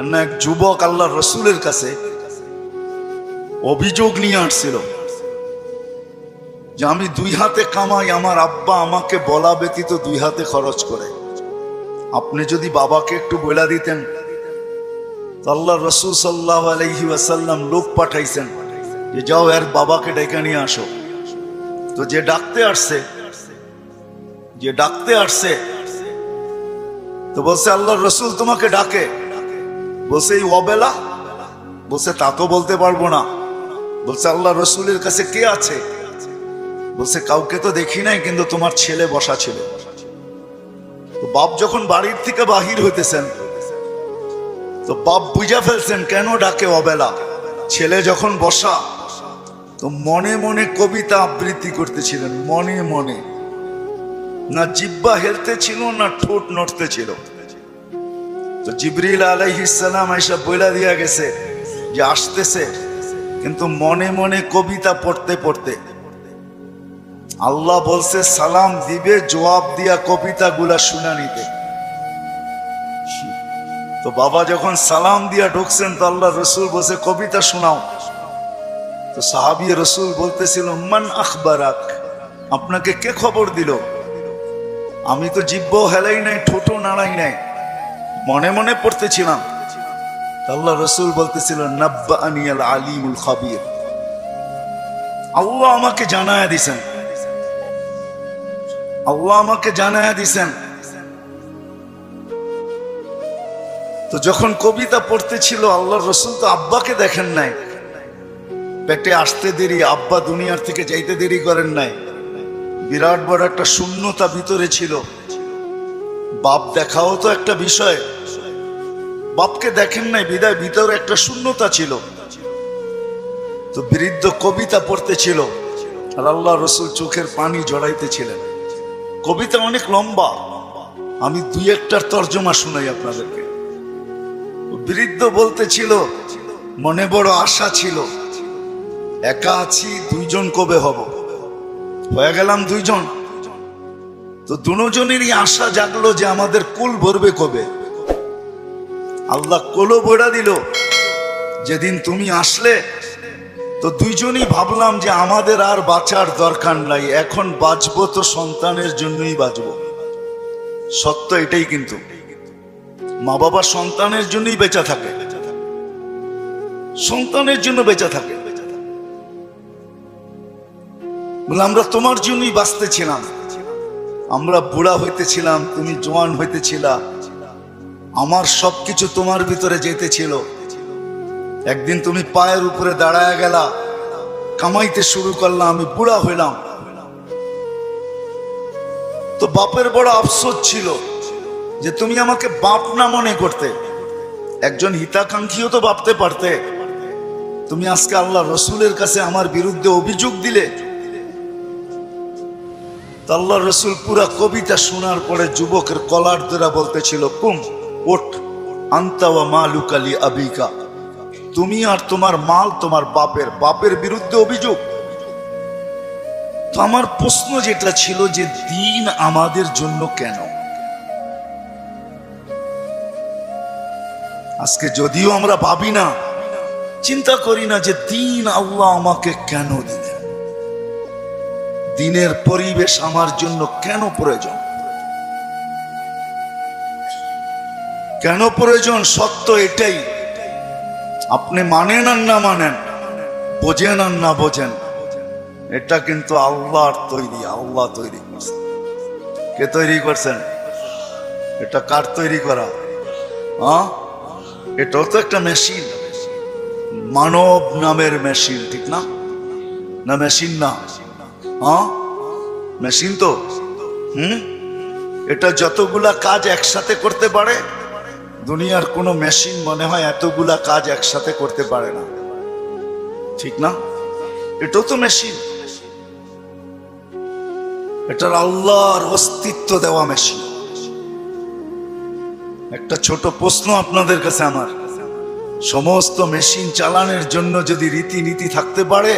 না এক যুবক আল্লাহর রসুলের কাছে অভিযোগ নিয়ে আসছিল যে আমি দুই হাতে কামাই, আমার আব্বা আমাকে বলা ব্যতীত দুই হাতে খরচ করে। আপনি যদি বাবাকে একটু বলে দিতেন। আল্লাহ রসুল সাল্লাল্লাহু আলাইহি ওয়াসাল্লাম লোক পাঠাইছেন যে যাও এর বাবাকে ডেকে নিয়ে আসো। তো যে ডাকতে আসছে তো বলছে আল্লাহর রসুল তোমাকে ডাকে। বলছে এই অবেলা? বলছে তা তো বলতে পারবো না। বলছে আল্লাহ রসুলের কাছে কে আছে? বলছে কাউকে তো দেখি নাই, কিন্তু তোমার ছেলে বসা ছিল। তো বাপ যখন বাড়ির থেকে বাহির হইতেছেন তো বাপ বুঝা ফেলছেন কেন ডাকে অবেলা। ছেলে যখন বসা তো মনে মনে কবিতা আবৃত্তি করতেছিলেন, মনে মনে। না জিহ্বা হেলতে ছিল না ঠোঁট নড়তে ছিল। তো জিবরিল আলাইহিস সালাম আয়েশা বইলা দিয়া গেছে যে আসতেছে, কিন্তু মনে মনে কবিতা পড়তে পড়তে। আল্লাহ বলছে সালাম দিবে, জবাব দিয়া কবিতা গুলা শুনা নিতে। তো বাবা যখন সালাম দিয়া ঢুকছেন তো আল্লাহ রসুল বলছে কবিতা শোনাও। তো সাহাবী রসুল বলতেছিল মান আখবারাক, আপনাকে কে খবর দিল? আমি তো জিহ্বাও হেলাই নাই, ঠোঁটও নাড়াই নাই, মনে মনে পড়তেছিলাম। আল্লাহ রসুল বলতেছিল নাব্বাআনি আল আলিমুল খাবীর, আল্লাহ আমাকে জানায়া দিছেন, আল্লাহ আমাকে জানায়া দিছেন। তো যখন কবিতা পড়তেছিল আল্লাহর রসুল তো আব্বাকে দেখেন নাই, পেটে আসতে দেরি, আব্বা দুনিয়ার থেকে যাইতে দেরি করেন নাই। বিরাট বড় একটা শূন্যতা ভিতরে ছিল। বাপ দেখাও তো একটা বিষয়, বাপকে দেখেন নাই বিদায় ভিতরে একটা শূন্যতা ছিল। তো বৃদ্ধ কবিতা পড়তেছিল আর আল্লাহ রসুল চোখের পানি জড়াইতেছিলেন। কবিতা অনেক লম্বা, আমি দুই একটার তর্জমা শুনাই আপনাদেরকে। বৃদ্ধ বলতেছিল মনে বড় আশা ছিল, একা আছি, দুইজন কবে হব? হয়ে গেলাম দুইজন। তো দুজনেরই আশা জাগলো যে আমাদের কুল ভরবে কবে। আল্লাহ কোলো বইড়া দিল যেদিন তুমি আসলে। তো দুইজনই ভাবলাম যে আমাদের আর বাঁচার দরকার নাই, এখন বাঁচবো তো সন্তানের জন্যই বাঁচবো। সত্য এটাই, কিন্তু মা বাবা সন্তানের জন্যই বেঁচে থাকে, সন্তানের জন্য বেঁচে থাকে। বলে আমরা তোমার জন্যই বাঁচতেছিলাম, আমরা বুড়া হইতেছিলাম, তুমি জওয়ান হইতেছিলা, আমার সবকিছু তোমার ভিতরে যেতেছিল। একদিন তুমি পায়ের উপরে দাঁড়ায় গেলা, কামাইতে শুরু করলাম, আমি বুড়া হইলাম। তো বাপের বড় আফসোস ছিল যে তুমি আমাকে বাপ না মনে করতে, একজন হিতাকাঙ্ক্ষীও তো ভাবতে পারতে। তুমি আজকে আল্লাহ রসুলের কাছে আমার বিরুদ্ধে অভিযোগ দিলে। আল্লাহ রসুল পুরা কবিতা শোনার পরে যুবকের কলার ধরে বলতেছিল কুম ওঠ, আনতা ওয়া মালুকা লি আবিকা, তুমি আর তোমার মাল তোমার বাপের, বাপের বিরুদ্ধে অভিযোগ। তো আমার প্রশ্ন যেটা ছিল যে দিন আমাদের জন্য কেন? আজকে যদিও আমরা ভাবি না, চিন্তা করি না যে দিন আল্লাহ আমাকে কেন দিলেন, দিনের পরিবেশ আমার জন্য কেন প্রয়োজন, কেন প্রয়োজন? সত্য এটাই, আপনি মানেন আর না মানেন, বোঝেন আর না বোঝেন, এটা কিন্তু আল্লাহর তৈরি, আল্লাহ তৈরি করছেন। কে তৈরি করছেন? এটা কার তৈরি করা? এটাও তো একটা মেশিন, মানব নামের মেশিন, ঠিক না? না মেশিন না? মেশিন তো। এটা যতগুলা কাজ একসাথে করতে পারে, দুনিয়ার কোনো মেশিন মনে হয় এতগুলা কাজ একসাথে করতে পারে না, ঠিক না? এটাও তো মেশিন, এটার আল্লাহর অস্তিত্ব দেওয়া মেশিন। একটা ছোট প্রশ্ন আপনাদের কাছে আমার, সমস্ত মেশিন চালানোর জন্য যদি রীতিনীতি থাকতে পারে,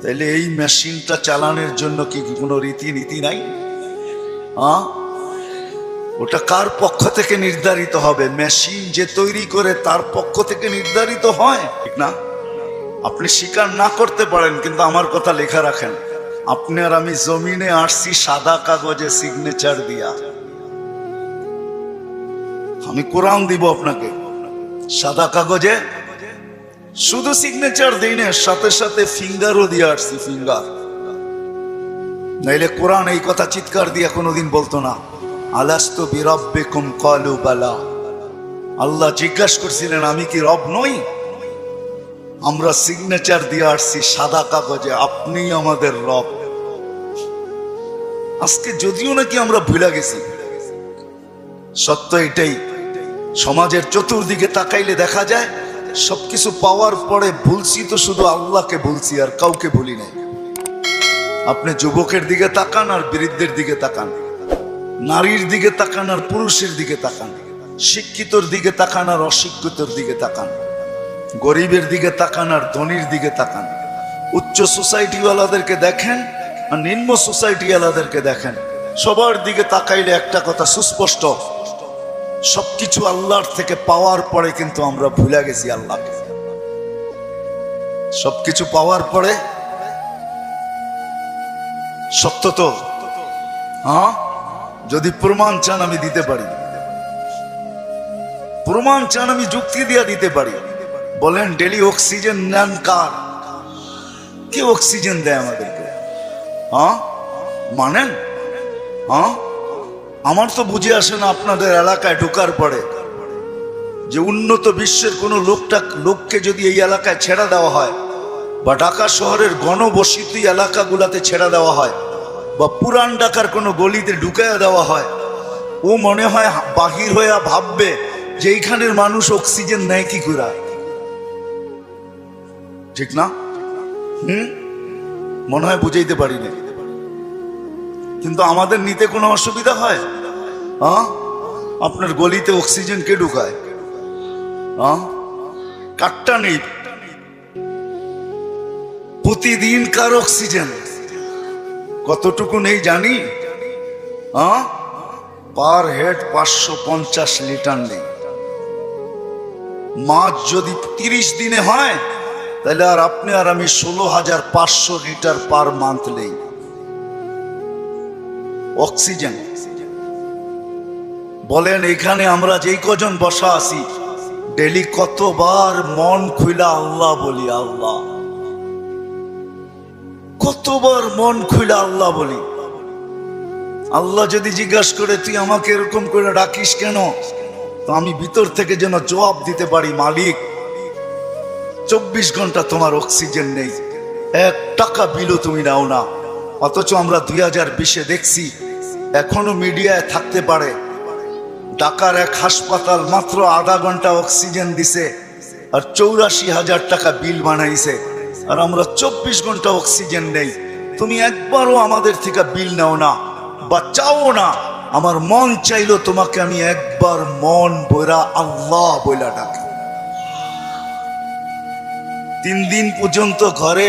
তাহলে এই মেশিনটা চালানোর জন্য কি কোনো রীতিনীতি নাই? ওটা কার পক্ষ থেকে নির্ধারিত হবে? মেশিন যে তৈরি করে তার পক্ষ থেকে নির্ধারিত হয়, ঠিক না? আপনি স্বীকার না করতে পারেন, কিন্তু আমার কথা লেখা রাখেন, আপনি আর আমি জমিনে আসছি সাদা কাগজে সিগনেচার দিয়া। আমি কোরআন দিব আপনাকে, সাদা কাগজে শুধু সিগনেচার দিই না, সাথে সাথে ফিঙ্গারও দিয়ে আসছি, ফিঙ্গার। নাইলে কোরআন এই কথা চিৎকার দিয়ে কোনোদিন বলতো না, আলাস্তু বিরাব্বিকুম ক্বালু বালা। আল্লাহ জিজ্ঞাসা করছিলেন আমি কি রব নই? আমরা সিগনেচার দিয়ে আসছি সাদা কাগজে, আপনি আমাদের রব। আজকে যদিও নাকি আমরা ভুলে গেছি, সত্য এটাই, সমাজের চতুর্দিকে তাকাইলে দেখা যায় সবকিছু পাওয়ার পরে ভুলছি তো শুধু আল্লাহকে ভুলছি, আর কাউকে ভুলি নাই। আপনি যুবকের দিকে তাকান আর বৃদ্ধের দিকে তাকান, নারীর দিকে তাকান আর পুরুষের দিকে তাকান, শিক্ষিতর দিকে তাকান আর অশিক্ষিতর দিকে তাকান, গরিবের দিকে তাকান আর ধনীর দিকে তাকান, উচ্চ সোসাইটিওয়ালাদেরকে দেখেন আর নিম্ন সোসাইটিওয়ালাদেরকে দেখেন। সবার দিকে তাকাইলে একটা কথা সুস্পষ্ট, সবকিছু আল্লাহর থেকে পাওয়ার পরে কিন্তু আমরা ভুলে গেছি আল্লাহকে। সবকিছু পাওয়ার পরে, সত্য তো? হ্যাঁ, যদি প্রমাণ চান আমি দিতে পারি, প্রমাণ চান আমি যুক্তি দিয়ে দিতে পারি। বলেন ডেলি অক্সিজেন নেন কার? কে অক্সিজেন দেয় আমাদেরকে? হ্যাঁ মানেন? হ্যাঁ, আমার তো বুঝে আসে না আপনাদের এলাকায় ঢোকার পরে যে উন্নত বিশ্বের কোনো লোককে যদি এই এলাকায় ছেড়ে দেওয়া হয়, বা ঢাকা শহরের ঘনবসতি এলাকাগুলাতে ছেড়ে দেওয়া হয়, বা পুরান ঢাকার কোনো গলিতে ঢুকাইয়া দেওয়া হয়, ও মনে হয় বাহির হয়ে ভাববে যে এইখানের মানুষ অক্সিজেন নেয় কি করে, ঠিক না? মনে হয় বুঝাইতে পারি না, কিন্তু আমাদের নিতে কোনো অসুবিধা হয়? হ্যাঁ, আপনার গলিতে অক্সিজেন কে ঢুকায়? হ্যাঁ, কাটটা নেই, প্রতিদিন কার অক্সিজেন কতটুকু নেই জানি? হ্যাঁ, পার হেড 550 লিটার নেই। মাছ যদি 30 দিনে হয় তাহলে আর আপনি আর আমি 16,500 লিটার পার মান্থ নেই অক্সিজেন। বলেন এখানে আমরা যেই কজন বসা আছি ডেলি কতবার মন খুইলা আল্লাহ বলি? আল্লাহ, কতবার মন খুইলা আল্লাহ বলি? আল্লাহ যদি জিজ্ঞাসা করে তুই আমাকে এরকম করে ডাকিস কেন, তো আমি ভিতর থেকে যেন জবাব দিতে পারি, মালিক 24 ঘন্টা তোমার অক্সিজেন নেই, 1 টাকা বিলও তুমি নাও না। অথচ আমরা 2020-এ দেখছি এখনো মিডিয়ায় থাকতে পারে ঢাকার এক হাসপাতাল মাত্র আধা ঘন্টা অক্সিজেন দিছে আর 84,000 টাকা বিল বানাইছে, আর আমরা 24 ঘন্টা অক্সিজেন নেই। তুমি একবারও আমাদের থেকে বিল নাও না বা চাও না। আমার মন চাইলো তোমাকে আমি একবার মন বইরা আল্লাহ বইলা ডাকি। 3 দিন পর্যন্ত ঘরে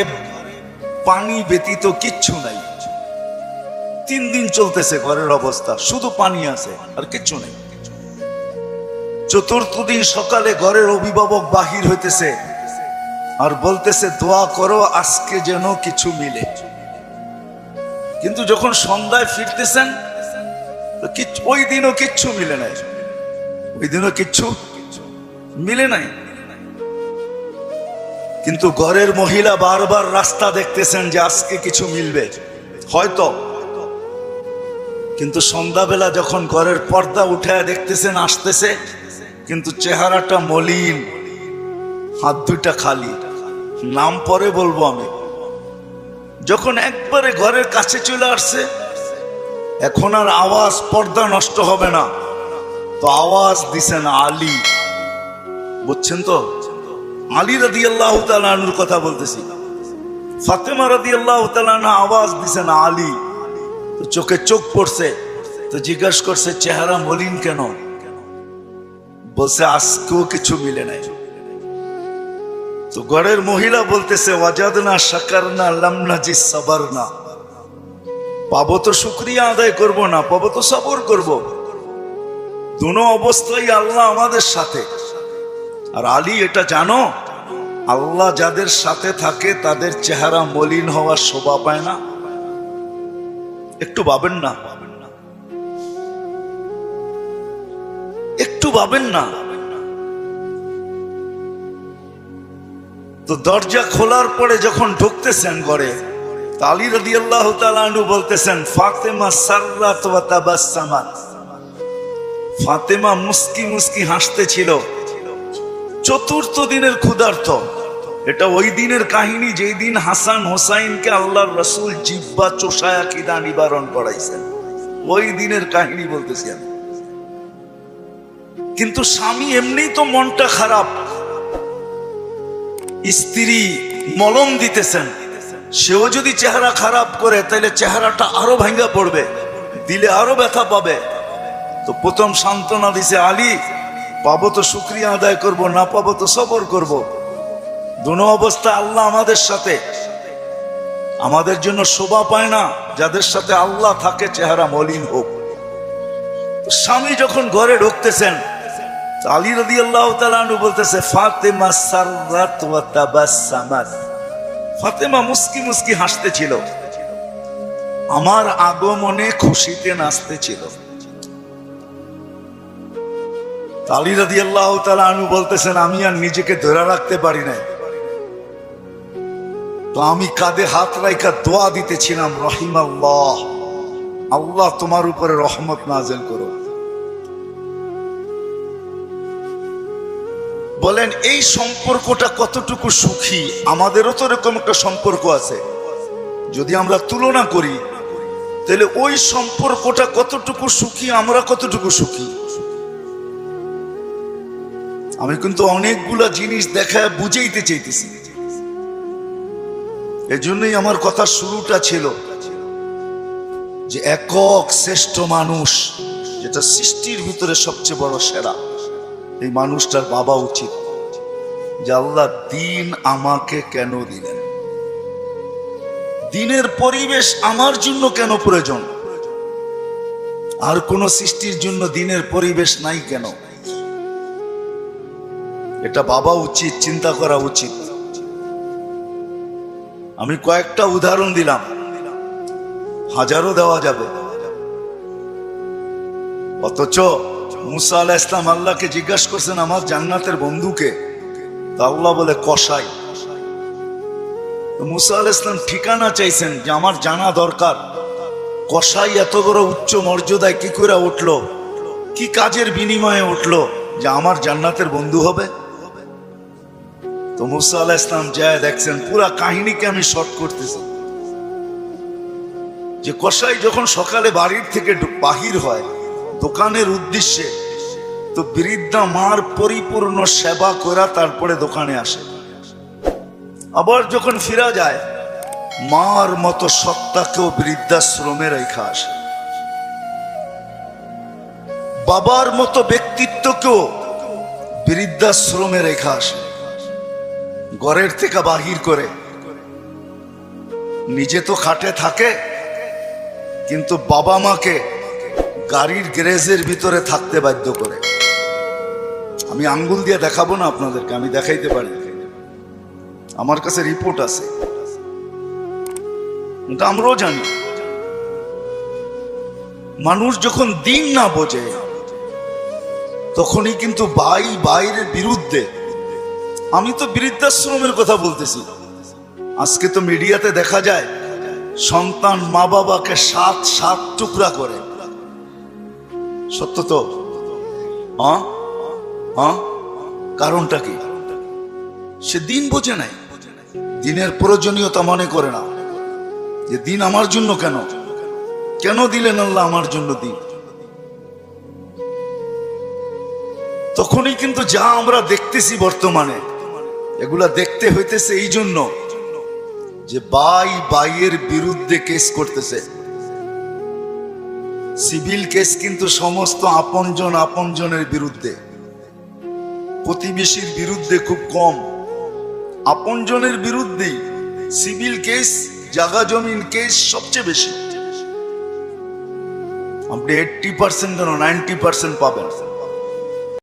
পানি ব্যতীত কিচ্ছু নাই, 3 দিন চলতেছে ঘরের অবস্থা, শুধু পানি আছে আর কিচ্ছু নেই। 4র্থ দিন সকালে ঘরের অভিভাবক বাহির হইতেছে আর বলতেছে দোয়া করো আজকে যেন কিছু মিলে। কিন্তু যখন সন্ধ্যায় ফিরতেছেন ওই দিনও কিচ্ছু মিলে নাই, ওই দিনও কিচ্ছু মিলে নাই। কিন্তু ঘরের মহিলা বারবার রাস্তা দেখতেছেন যে আজকে কিছু মিলবে হয়তো, কিন্তু সন্ধ্যাবেলা যখন ঘরের পর্দা উঠায় দেখতেছেন আসতেছে, কিন্তু চেহারাটা মলিন, হাত দুইটা খালি। নাম পরে বলবো আমি। যখন একবারে ঘরের কাছে চলে আসছে, এখন আর আওয়াজ, পর্দা নষ্ট হবে না, তো আওয়াজ দিছেন আলী। বুঝছেন তো? আলী রাদিয়াল্লাহু তাআলা আনহুর কথা বলতেছি। ফাতেমা রাদিয়াল্লাহু তাআলা আনহা আওয়াজ দিছেন আলী। তো চোখে চোখ পড়ছে, তো জিজ্ঞাসা করছে চেহারা মলিন কেন? বলছে আজকেও কিছু মিলে নাই। তো ঘরের মহিলা বলতেছে ওয়াজাদনা শাকারনা লাম নাজিস সাবারনা, পাবো তো শুকরিয়া আদায় করব না, পাবো তো সবর করব। দুনো অবস্থায় আল্লাহ আমাদের সাথে। আর আলী এটা জানো, আল্লাহ যাদের সাথে থাকে তাদের চেহারা মলিন হওয়ার শোভা পায় না। একটু ভাবেন না, একটু ভাবেন না। তো দরজা খোলার পরে যখন ঢুকতেছেন ঘরে, আলী রাদিয়াল্লাহু তাআলা আনহু বলতেছেন, ফাতেমা সাররাত ওয়া তাবাসসামাত। ফাতেমা মুস্কি মুস্কি হাসতেছিল। চতুর্থ দিনের ক্ষুধার্ত। এটা ওই দিনের কাহিনী যেই দিন হাসান হোসাইনকে আল্লাহর রাসূল জিহ্বা চোষায়া খিদা নিবারণ করাইছেন। ওই দিনের কাহিনী বলতেছি আমি। কিন্তু স্বামী এমনি তো মনটা খারাপ, স্ত্রী মলম দিতেছেন, সেও যদি চেহারা খারাপ করে তাহলে চেহারাটা আরো ভাঙ্গা পড়বে, দিলে আরো ব্যথা পাবে। তো প্রথম সান্ত্বনা দিছে, আলী পাবো তো শুকরিয়া আদায় করব, না পাবো তো সবর করব। দুনো অবস্থা আল্লাহ আমাদের সাথে। আমাদের জন্য শোভা পায় না যাদের সাথে আল্লাহ থাকে চেহারা মলিন হোক। স্বামী যখন ঘরে ঢুকতেছেন, আলী রাদিয়াল্লাহু তাআলা আনহু বলতেছে, ফাতেমা সাররাত ওয়া তাবাসসামাত। ফাতেমা মুস্কি মুস্কি হাসতেছিল, আমার আগমনে খুশিতে নাচতেছিল। আলী রাদিয়াল্লাহু তাআলা আনহু বলতেছেন, আমি আর নিজেকে ধরে রাখতে পারি নাই, তো আমি কাঁধে হাত রাইখা দোয়া দিতেছিলাম, রহিমাল্লাহ, আল্লাহ তোমার উপরে রহমত নাযিল করো। বলেন এই সম্পর্কটা কতটুকু সুখী। আমাদেরও তো এরকম একটা সম্পর্ক আছে, যদি আমরা তুলনা করি তাহলে ওই সম্পর্কটা কতটুকু সুখী, আমরা কতটুকু সুখী। আমি কিন্তু অনেকগুলা জিনিস দেখায় বুঝাইতে চাইতেছি। এজন্যই আমার কথা শুরুটা ছিল যে একক শ্রেষ্ঠ মানুষ, যেটা সৃষ্টির ভিতরে সবচেয়ে বড় সেরা, এই মানুষটার ভাবা উচিত যে আল্লাহ দিন আমাকে কেন দিলেন, দিনের পরিবেশ আমার জন্য কেন প্রয়োজন, আর কোন সৃষ্টির জন্য দিনের পরিবেশ নাই কেন। এটা ভাবা উচিত, চিন্তা করা উচিত। আমি কয়েকটা উদাহরণ দিলাম, হাজারও দেওয়া যাবে। অথচ মুসা আলাইহিস সালাম আল্লাহকে জিজ্ঞাসা করছেন, আমার জান্নাতের বন্ধুকে? তা আল্লাহ বলে কসাই। মুসা আলাইহিস সালাম ঠিকানা চাইছেন যে আমার জানা দরকার, কসাই এত বড় উচ্চ মর্যাদায় কি করে উঠলো, কি কাজের বিনিময়ে উঠলো যে আমার জান্নাতের বন্ধু হবে। তো মুসা আলাইহিস সালাম যায় দেখছেন, পুরা কাহিনীকে আমি শর্ট করতেছি, যে কসাই যখন সকালে বাড়ির থেকে বাহির হয় দোকানের উদ্দেশ্যে, তো বৃদ্ধা মার পরিপূর্ণ সেবা করা তারপরে দোকানে আসে। আবার যখন ফিরা যায়, মার মতো সত্তাকেও বৃদ্ধাশ্রমে রেখা আসে, বাবার মতো ব্যক্তিত্বকেও বৃদ্ধাশ্রমে রেখা আসে। ঘরের থেকে বাহির করে, নিজে তো খাটে থাকে, কিন্তু বাবা মাকে গাড়ির গ্যারেজের ভিতরে থাকতে বাধ্য করে। আমি আঙ্গুল দিয়ে দেখাবো না আপনাদেরকে, আমি দেখাইতে পারি, আমার কাছে রিপোর্ট আছে, কিন্তু আমরাও জানি। মানুষ যখন দিন না বোঝে তখনই কিন্তু ভাইয়ের বিরুদ্ধে। আমি তো বৃদ্ধাশ্রমের কথা বলতেছি। আজকে তো মিডিয়াতে দেখা যায় সন্তান মা বাবাকে সাত টুকরা করে। সত্য তো? কারণটা কি? সে দিন বোঝে নাই, দিনের প্রয়োজনীয়তা মনে করে না, যে দিন আমার জন্য কেন দিলেন আল্লাহ আমার জন্য দিন। তখনই কিন্তু যা আমরা দেখতেছি বর্তমানে, এগুলা দেখতে হইতেছে এই জন্য যে ভাইয়ের বিরুদ্ধে কেস করতেছে। সিভিল কেস কিন্তু সমস্ত আপনজনের বিরুদ্ধে, প্রতিবেশীর বিরুদ্ধে খুব কম, আপনজনের বিরুদ্ধেই সিভিল কেস, জায়গা জমিন কেস সবচেয়ে বেশি। আপনি 80% কেন 90% পাবেন।